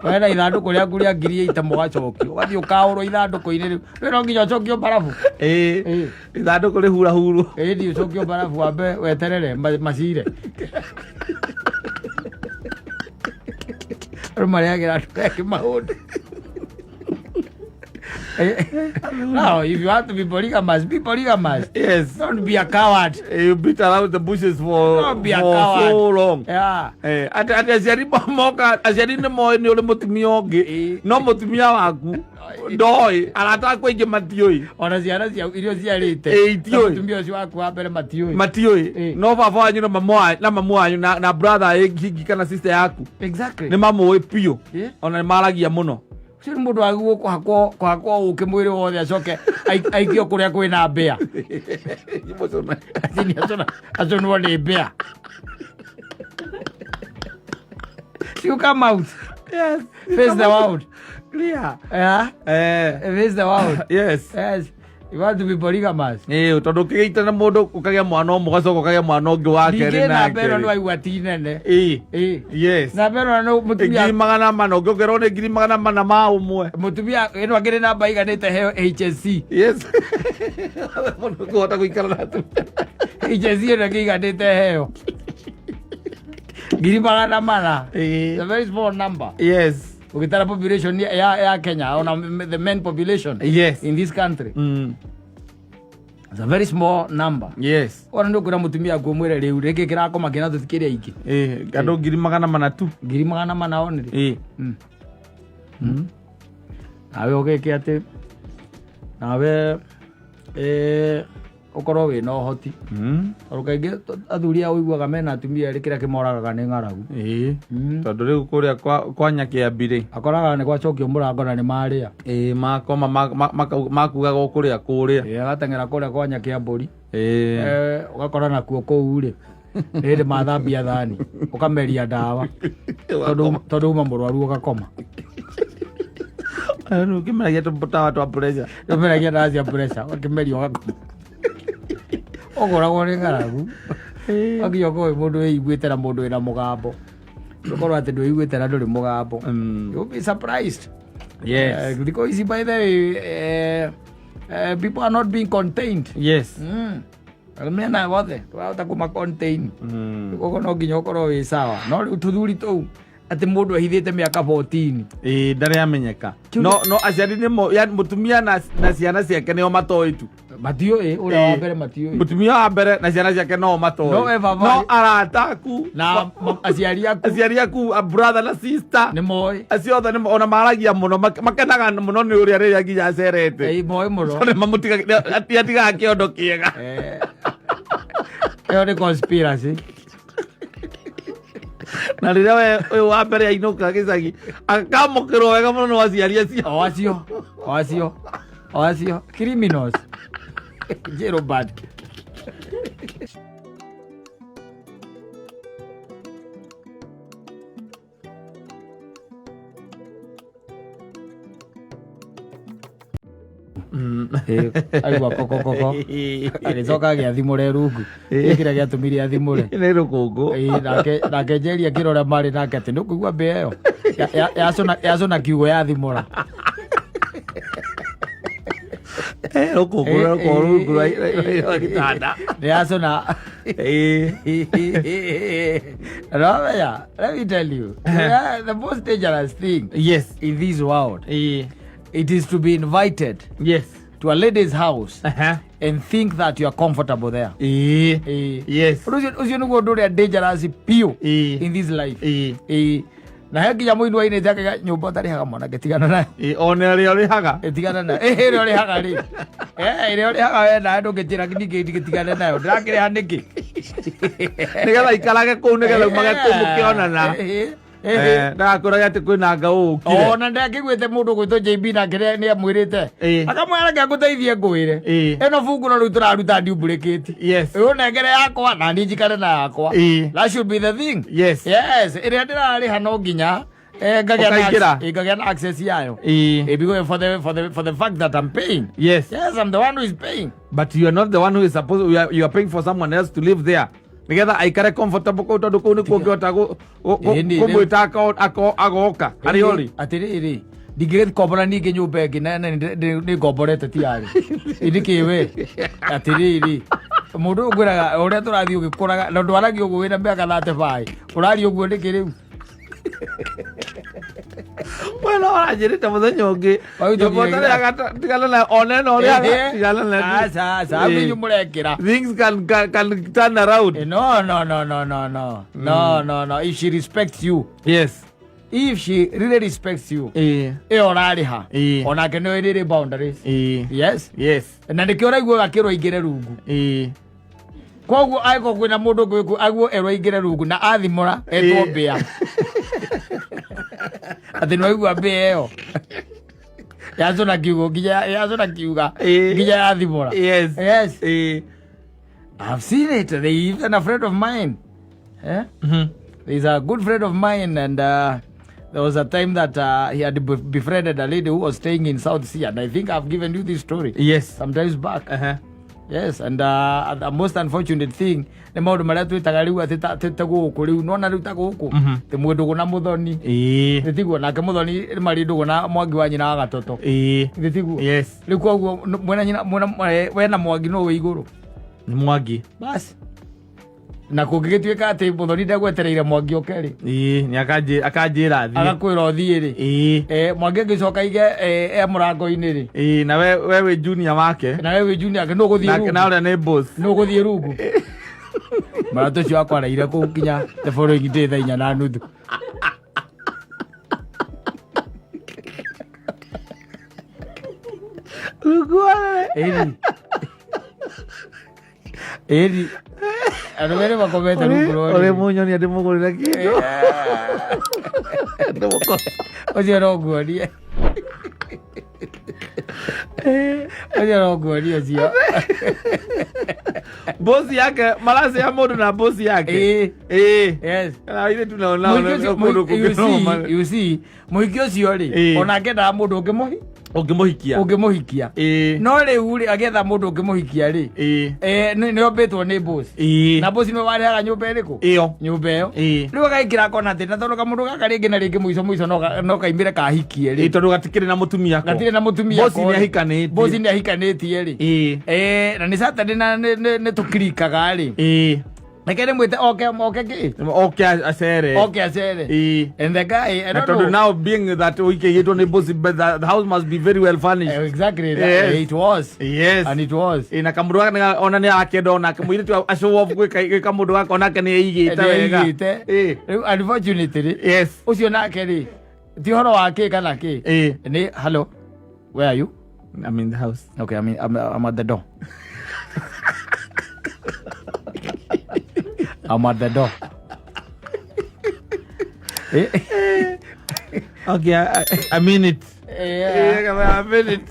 wena ithanduku ria kuria ngiri itamo gacokio wathi ukaurwo ithanduku ini riu no nginya cokio barafu ithanduku ri hura huru ndi cokio barafu wambe weterere macire rumariagira tuke maundu. Now, if you want to be polygamous, be polygamous. Yes. Don't be a coward. You beat around the bushes for so long. Yeah. Ati aciari moka, aciari ni moe ni ule mutumia ongi. No mutumia waku. Doi. Anataka kuingi matioi. Ona ciana cia irio ciarite. Itioi. Mutumia ucio waku wa mbere matioi. Matioi. No baba wanyu na mama wanyu na brother hiki kana sister yaku. Exactly. Ni mamoe pio. Ona ni maragia muno. Sio mundu aguo kwa ukimwire wothe acoke aikio kuria kwina mbea ni acona ni mbea. You come out. Yes, face the world clear. Face the world. Yes. You want to be polygamous. Tondu kigeita na mundu ukagia mwana umwe ugacoka ukagia mwana ungi wa keri na mbero no aigua ti nene. Yes, na mbero no mutumia 400 ungiongera ni 400 ma umwe mutumia ino agire namba iganite heo HSC. Yes, mundu kuhota guikara na tu HSC ino iganite heo 400. It's a very small number. Yes, Ukitara population ya Kenya, on the men population in this country. It's a very small number. Yes. Ora ndo kuna mutumia gwomwere riu reke kirako makina tutikire iki. Gado 200,000 tu. 200,000 onire. Nawe ogeke ate. Nawe okoro we no hoti. Orukaige athuri au igwaga mena atumia rikira kimoraga ni ngaragu. Tondu riu kuria kwa nyake ambire. Akoraga ni kwa chokio murango na ni maria. Makoma makugaga okuria kuria. Agatengera kuria kwa nyake amburi. Ugakora nakuo kou ri. Riri mathambia thani. Ukameria ndawa. Tondu uma murwaru ugakoma. Ano kimeragia tupota watu wa pressure. Kimeragia ndawa ya pressure. Wakimeria ugakoma. Ogoragwo ni ngaragu. Agiyoko mundu eiguitera mundu ina mugambo. Ukorwa ati ndu eiguitera nduri mugambo. You'll be surprised. Yes. Because by the way, people are not being contained. Yes. Almena wothe twahota kuma contain. Koko no nginya ukorwo wi sawa. No tuthuri tu ati mundu ahithite miaka 14. Ndari amenyeka. No aciari ni mutumia na ciana ciake nio matoitu. Matio ura wa mbere matio. Mutumia wa mbere na ciana ciake no matoi. No arataku na aciari aku a brother na sister. Ni moi. Aciothe ni ona maragia muno makenaga muno ni uria riria nginya cerete. Moi muno. Sone mamutiga atiga kiondo kiega. Ni conspiracy. Na riria we wa mbere ainuka gicagi akamukirwo wega muno no aciari acio criminals. Zero bad. Aigua koko alizoka gya thimure rungu ikira gya tumiri ya thimure ni rukungu nake njeri akirora mari nake ati nukugua mbe yo yacona kiugo ya thimura rukungu gitanda yacona. Let me tell you, the most dangerous thing in this world, it is to be invited to a lady's house and think that you are comfortable there. Yes. Ucio nugo nduria dangerous pio in this life. Na heki ya muinwa ine thaka nyumba tari haga mwana getigana na. One ri haga. Etigana na. Ri haga ri. Ri haga we na ndo getira kini getigana nayo. Ndakire haniki. Nigetha ikarage kuu nigetha umage kumukiona ndakuraga ati kwina ngau ukire. Ona ndakigwite mundu gwitwo JB na kire ni amwirite. Akamwera ke nguteithie ngwire. Eno fungu no turaruta duplicate. Yes. Unengere yakwa na ni njikare na yakwa. That should be the thing. Yes. Ire ndirari hano nginya ngagea na access yayo. Because for the fact that I'm paying. Yes, I'm the one who is paying. But you are not the one who is supposed. You are paying for someone else to live there. Nigetha aikare comfortable ko tondu ko ni kuongota kumwita agoka ariori atiri digire kombora ninge nyumba ingi ni ngomborete tiari indikiwe atiri mundu ngwiraga uria turathii ugikuraga na ndwaragi uguo wina miaka 35 urari uguo ndikiriu. Bueno, orajirite muthenya ungi yobotare agatigana na oneno ria tigana na sa binyu murekira things can turn around. No, if she respects you, if she really respects you, orariha onake no iri boundaries. Yes na ndikio igwe gakiro igire rungu koguo aiko kwina mundu gwiku aguo ero igire rungu na athimura etwo mbia ati no igwa mbia yo yazona kiugo kiuga gija yathimura. Yes. I've seen it. They even a friend of mine. He's a good friend of mine, and there was a time that he had befriended a lady who was staying in South Sea, and I think I've given you this story. Yes, sometimes back. Yes, and the most unfortunate thing, the maundu maria twitaga riu atita guku riu nona riu ta guku te mundu guna muthoni nditiguo nake muthoni mari ndugu na mwangi wa nyina wa gatoto nditiguo. Yes, riu koguo mwena nyina wena mwangi no we iguru ni mwangi bas na kungigituika ati muthoni ndegwetereire Mwangi okeri ni akanjira thi agakwira othie ri Mwangi ngicoka ige murango-ini ri na we junior wake no guthie rungu na ule ni boss no guthie rungu marato cio akwareire ku kinya the following day 4:30 Eri Arumere makometa ruguru ole munyo ni ati mugurira kindu ndumuko oje roguorie oje roguorie cio boss yake malasi ya mundu na boss yake yes na ile tunaona mundu you see muhiki ucio ri ona ngenda mundu ungimuhikia no riu ri agetha mundu ungimuhikia ri ni ombetwo ni boss na boss ni warehaga nyumba iriku nyumba iyo riu agaikira kona ati na tondu kamundu gaka ringi na ringi muico no kaimire kahikie ri tondu gatikire na mutumia boss ni ahikanitie ri na ni Saturday na ni tukirikaga ri Nekere mwite okay asere and the guy I don't know now being that you don't boss but the house must be very well furnished exactly it was and it was na kamundu wake ona ni akendona kamwire tu ashow off gwe kamundu wake ona kane igite wega unfortunately yes ucio nake ri ti horo wake kana ki ni hello where are you I'm in the house okay I'm at the door I'm at the door. Okay, I mean it. Yeah, I mean it.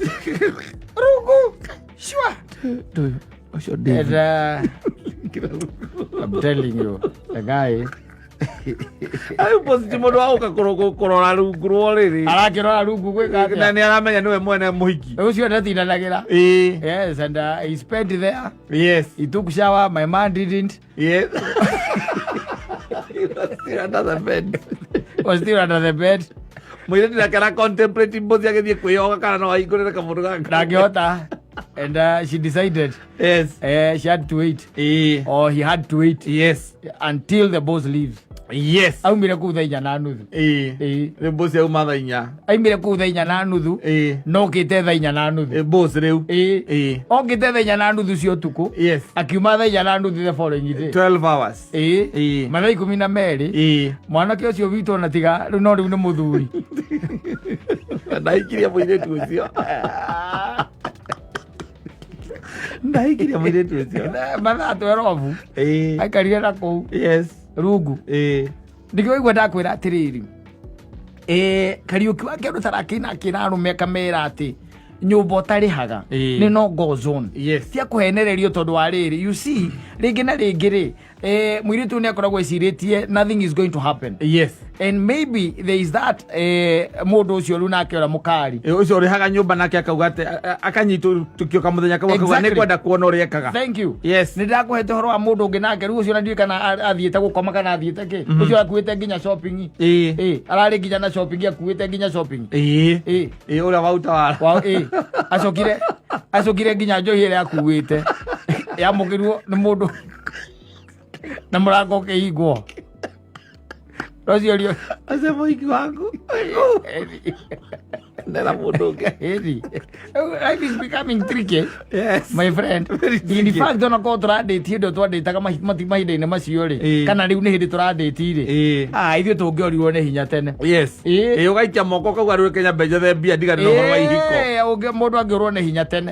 Rugu, sure. What's your name? I'm telling you, the guy. Ayo positive modo auka korora rungu roriri. Arakirora rungu gwika na ni aramenya niwe mwene muhiki. Ucio ndatinanagira. Yes, and he spent there. Yes. He took shower, my man didn't. Yes. He was still under the bed. Mwire ndakara contemplating both yake thie kuyoga kana no aigurira kamundu gaka. Ndagiota. And she decided yes she had to wait or he had to wait until the boss leaves. Yes. Aumire ku thainya na nuthu. The boss ya uma thainya. Aumire ku thainya na nuthu. No kite thainya na nuthu. Boss riu. O kite thainya na nuthu cio tuku. Yes. Akiuma thainya na nuthu the following day. 12 hours. Mathaa 12. Mwanake ucio witwo na tiga riu no riu ni muthuri. Ndaikiria muiretu ucio. Ndaikiria muiretu ucio. Mathaa 12. Aikarire na kuu. Yes. Rungu ndikio igwa ndakwira atiriri Kariuki wake rutarakina kirarume kamera ati nyumba utarihaga ni no go zone tia kuhenererio tondu wa riri you see ringi na ringi ri mwiritu ni akoragwo eciritie nothing is going to happen and maybe there is that mundu ucio ru nake ora mukari ucio rihaga nyumba nake akauga ati akanyitu tukioka muthenya kauga ni kwenda kuona uri ekaga thank you ni ndakuhete horo wa mundu ungi nake ru ucio ndiri kana athiete gukoma kana athiete ki ucio akuite nginya shopping arari nginya na shopping akuite nginya shopping ura wauta wa acokire nginya njohi ria akuite yamukirwo ni mundu na murango ukihingwo rocio rio ace muhiki wangu ndera mundu ungi life is becoming tricky my friend in fact don't go turadate ndo twadataga mahinda-inĩ macio ri kana riu ni hindi turadate ri ithuĩ tũngĩorirwo nĩ hinya tene ũgaikia moko kauga rĩu Kenya mbenja the mbia ndigari na ũhoro wa ihiko mũndũ angĩũrwo nĩ hinya tene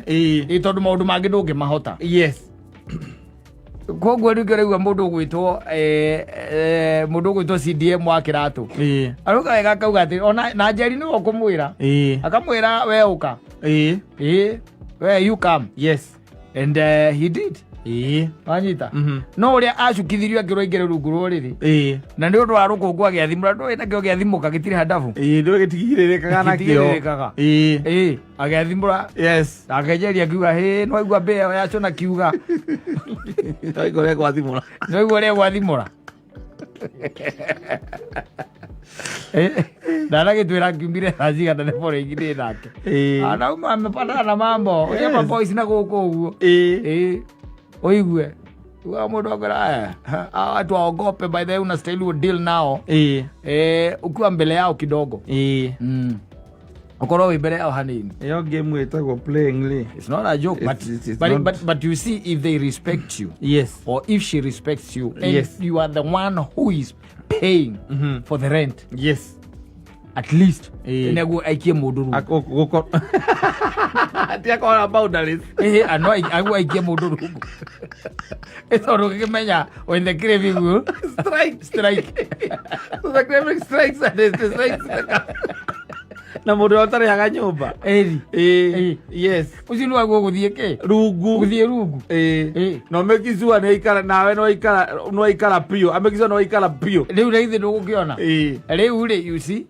tondũ maũndũ mangĩ ndũngĩmahota koguo rĩu ngĩraigua mũndũ ũgwĩtwo CDM wa kĩratũ arauga wega akauga atĩ ona na Njeri nĩwe ũkũmwĩra akamwĩra we ũka we you come and he did wanyita no ũrĩa acukithirio akĩrwo aingĩre rungu rũrĩrĩ na nĩ ũndũ wa rũkũngũ agĩathimũra ndũĩ nakĩo gĩathimũka gĩtirĩ handabu ndũĩ gĩtigigĩrĩrĩkaga nakĩo agĩathimũra nake Njeri akiuga no aigua mbĩa ĩyo yacũna kiuga no aigua ũrĩa gwathimũra ndanagĩtwĩra ngiumire racigana nĩ forengi ndĩ nake anauma amepatana na mambo ũrĩa maboys na gũkũ ũguo ũigue Wa mundu agora watu waogope, by the way unastahili deal nao ukiwa mbele yao kidogo ukoro mbele yao hanini. Hiyo game itagwo playingly. It's not a joke, but you see if they respect you, yes, or if she respects you, and yes, you are the one who is paying for the rent, yes, at least nego aikie muduru akoko atia kora boundaries anoi agu aikie muduru eso ro kemenya when the craving will strike so the craving strikes and the strikes na mundu otari haga nyumba yes usinu wago guthie ke rungu guthie rungu no mekizua ne ikara nawe no ikara pio amekizua no ikara pio riu reithi ndugukiona riu ri you see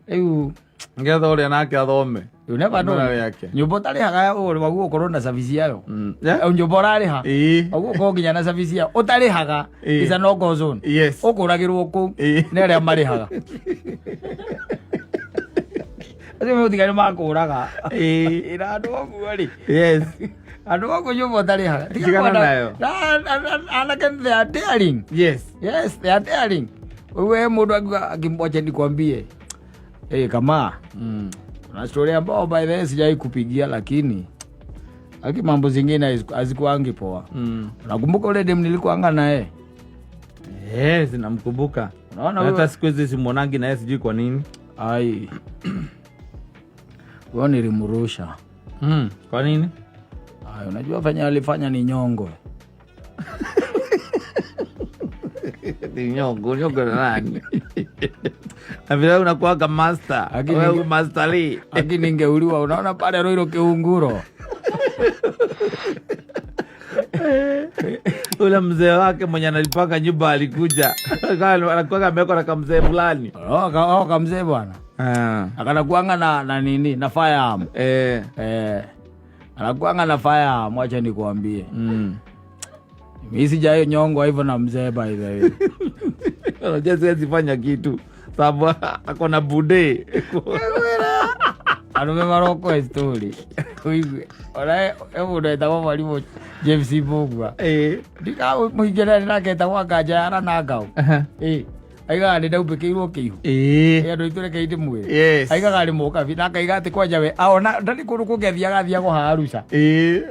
riu ngetha uri nake athome you never know nyumba tari haga uri wagu ukorwo na service yayo nyumba urari ha wagu ukorwo nginya na service yayo utari haga is a no go zone yes ukuragirwo ku ne aria mari haga ase me utigane makuraga ira andu oguo yes andu oguo nyumba tari haga tigana nayo anake they are daring yes they are daring wewe mundu akimbocha nikwambie kama na story ambao by the way sijai kupigia, lakini mambo zingine hazikuangi poa. Nakumbuka ule dem nilikuanga naye. Yes, namkumbuka. Unaona hata siku hizi simuonangi naye, sijui kwa nini. Ai. Wao nilimrusha. Kwa nini? Ai, unajua alifanya ni nyongo. Ni nyongo na nani? Avila unakuwa kama master. Wewe master Lee. Lakini ningeuliwa, unaona pale Roiro Kiunguro. Ule mzee wake mwenye analipaka nyumba alikuja. Anakuwa ameko na kamzee fulani. Kamzee bwana. Akanakuanga na nini? Na firearm. Anakuanga na firearm, acha nikuambie. Mimi sijayo nyongo hivyo na mzee by the way. Unajua siwezi fanya kitu sababu akona bude. Anume maroko story. Uigwe. Ora ebu ndo etawa mwalimu James Bogwa. Ndika muhigera nake etawa kajara na ngao. Aiga ndi ndaubikirwo kihu. Ndo itore kaide mwiri. Aiga gali muka vina kaiga ati kwanja we. Aona ndani kuru kugethia gathia go haruca.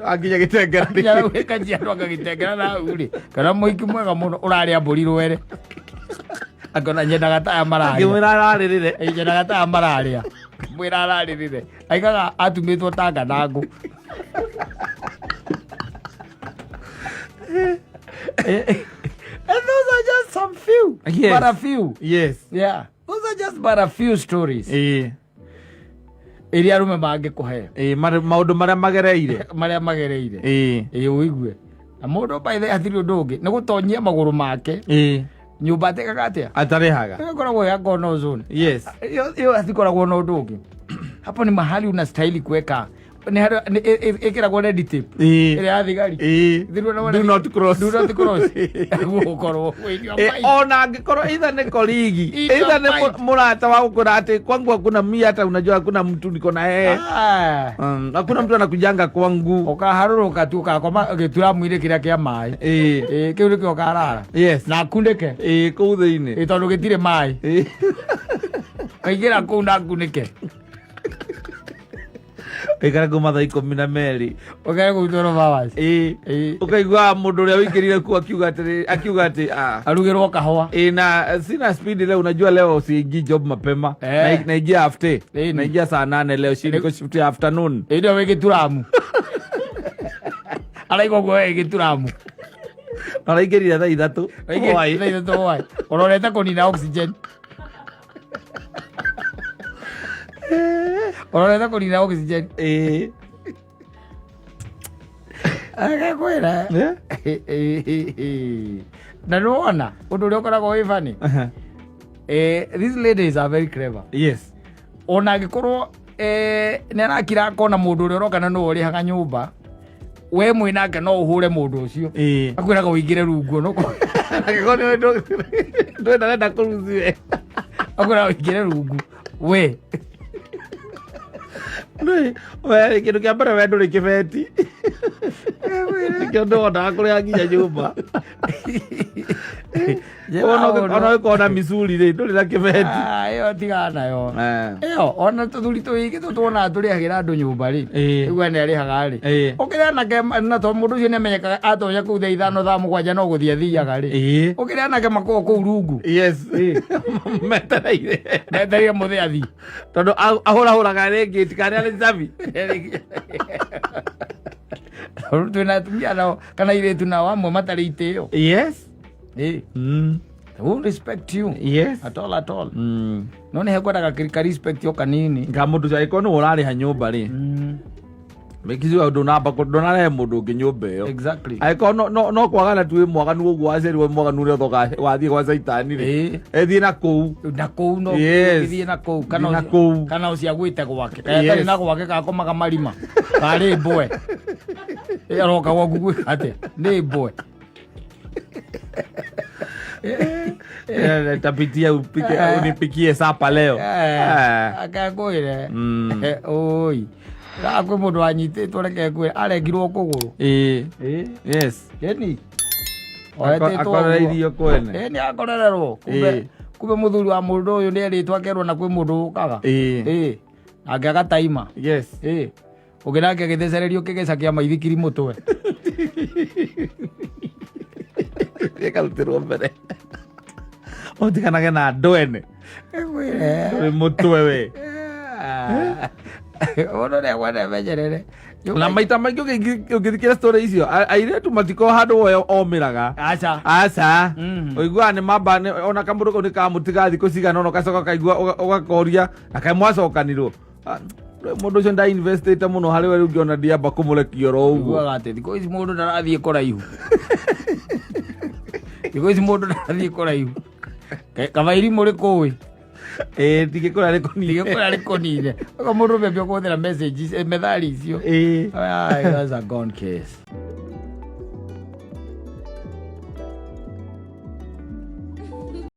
Akinya gitengera. Ya weka jiaro agitengera na uri. Kana muhiki mwega muno uraria mburi rwere. Akona nyenda gata mararia. Ngimwira araririre. Nyenda gata mararia. Mwira araririre. Aiga atumitwo tanga nangu. And those are just some few. Yes. But a few. Yes. Yeah. Those are just but a few stories. Iria rume mange kuhe. Maundu maria magereire. Maria magereire. Uigue. Na mundu by the athiri ndungi ni gutonyia maguru make. Nyumba tekaga atia? Atarehaga. Ngoragwo ya gono zone. Yes. Hiyo asikoragwo na ndungi. Hapo ni mahali unastahili kuweka. Ni hado ekera kwa ready tape. Ile athigari. Do not cross. Do not cross. Ngokoro. Ona ngikoro either ni koligi. Either ni murata wa ukora ati kwangu hakuna mimi, hata unajua hakuna mtu niko na yeye. Hakuna mtu anakujanga kwangu. Ukaharuruka tu ukakoma gitura mwire kiria kia mai. Kiu nikio karara. Yes. Na kundeke. Kuu thiini. Tondu gitire mai. Kaingira kuu na kunike. Ikara kumatha 12 ukaya gutoro bawas ukaigwa mundu uria wikirire ku akiuga ati arugirwo kahwa na sina speed leo. Unajua leo usiingi job mapema, naingia after naingia saa 8 leo, shiriko shift ya afternoon ndio weke turamu alaiko kwa weke turamu alaigirira thaa 3 wai ororeta konina oxygen ororeta konina oxygen akakwira na nuona undu uria ukoragwo wi funny. These ladies are very clever. Yes. Ona agikorwo ni arakira kona mundu uria uroka na no uri haga nyumba, we mwinake no uhure mundu ucio akwiraga uingire rungu no akikoni ndo ndenda kuruziwe akwiraga uingire rungu we we kitu kia mbere we nduri kibeti Nikio ndona kuria nginya nyumba. Ona kona misuri ri nduri na kibeti. Iyo tigana yo. Iyo ona tuthuri tuigi tutwona turi agira andu nyumba ri. Igwe ne ari hagari. Ukira nake na to mundu ucio ne menyeka atonya ku the ithano tha mugwanja no guthie thiaga ri. Ukira nake mako ku rungu. Yes. Metereire muthe athi. Tondu ahura ringi tikari ari zabi. Twina tumia nao kana iretu nao amwe matari itio. Yes. Who respect you? Yes. At all. No ne hekwa ka respect yo kanini. Nga mundu ja ikono urari ha nyumba ri. Mekizu au donaba ko donare mundu nginyumba yo. Exactly. Aiko no kwagana tu mwaganu ogwo aceri mwaganu ri thoka wathie kwa saitani ri. Ethi na kou no ethi na kou kana ucia gwite gwake. Kaya na gwake ka komaga marima. Kari boy. Eroka wagugu ate. Ni boy. Tapitia unipikie sapa leo. Akakwire. Oi. Akwe mundu anyititwo reke kwira aregirwo kuguru. Yes. Yeni. Akorereirio kwene. Ni akorererwo. Kumbe muthuri wa mundu uyu ni eritwo akerwo na kwi mundu ukaga. Angiaga taima. Yes. Uginake agithecererio kigeca kia maithikiri mutwe. Ekarutirwo mbere. Otikanage na ndwene. Mutwe we. Ono ne wana menyerere. Na maita maingi ukithikira story icio airetu matiko handu omiraga. Aca. Oigua ni mamba ona kamuru ko ni kamutiga thiko cigana no gacoka kaigua ugakoria akamwacokanirwo. Mundu ucio nda investate muno hari we ungiona ndiamba kumurekio ro uguo. Uguo ati thiko ici mundu ndarathie kuraihu. Thiko ici mundu ndarathie kuraihu. Kavairi muri kuwi. Tigikura rikonire. Mundu bebyo kuthira messages methali icio. That's a gone case.